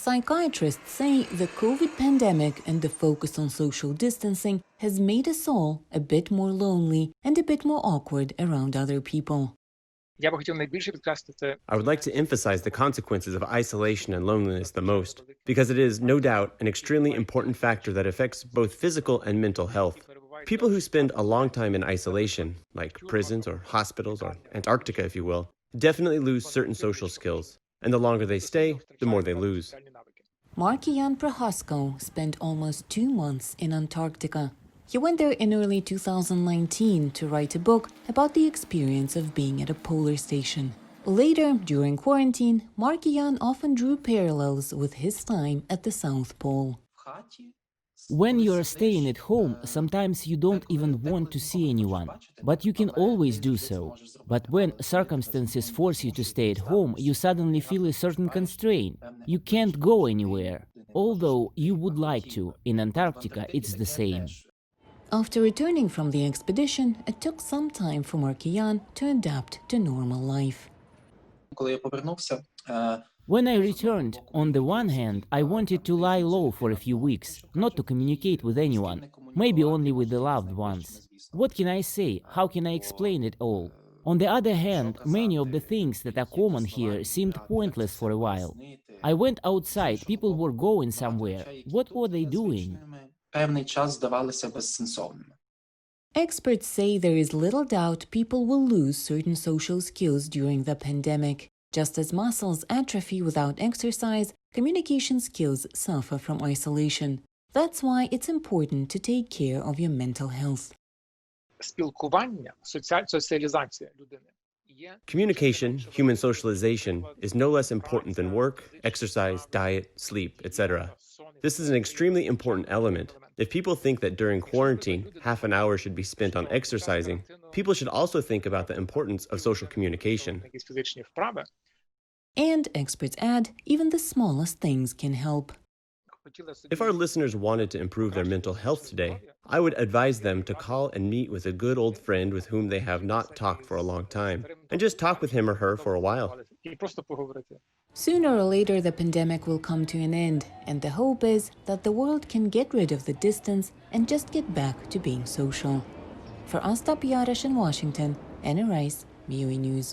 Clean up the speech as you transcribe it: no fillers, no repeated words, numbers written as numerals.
Psychiatrists say the COVID pandemic and the focus on social distancing has made us all a bit more lonely and a bit more awkward around other people. Я би хотів найбільше підкреслити це. I would like to emphasize the consequences of isolation and loneliness the most, because it is, no doubt, an extremely important factor that affects both physical and mental health. People who spend a long time in isolation, like prisons or hospitals or Antarctica, if you will, definitely lose certain social skills. And the longer they stay, the more they lose. Markian Prohasko spent almost 2 months in Antarctica. He went there in early 2019 to write a book about the experience of being at a polar station. Later, during quarantine, Markian often drew parallels with his time at the South Pole. When you're staying at home, sometimes you don't even want to see anyone, but you can always do so. But when circumstances force you to stay at home, you suddenly feel a certain constraint. You can't go anywhere, although you would like to. In Antarctica, it's the same. After returning from the expedition, it took some time for Markian to adapt to normal life. When I returned, on the one hand, I wanted to lie low for a few weeks, not to communicate with anyone, maybe only with the loved ones. What can I say? How can I explain it all? On the other hand, many of the things that are common here seemed pointless for a while. I went outside, people were going somewhere. What were they doing? Experts say there is little doubt people will lose certain social skills during the pandemic. Just as muscles atrophy without exercise, communication skills suffer from isolation. That's why it's important to take care of your mental health. Спілкування, соціалізація людини. Communication, human socialization, is no less important than work, exercise, diet, sleep, etc. This is an extremely important element. If people think that during quarantine, half an hour should be spent on exercising, people should also think about the importance of social communication. And experts add, even the smallest things can help. If our listeners wanted to improve their mental health today, I would advise them to call and meet with a good old friend with whom they have not talked for a long time, and just talk with him or her for a while. Sooner or later, the pandemic will come to an end, and the hope is that the world can get rid of the distance and just get back to being social. For Asta Piarash in Washington, Anna Rice, VOA News.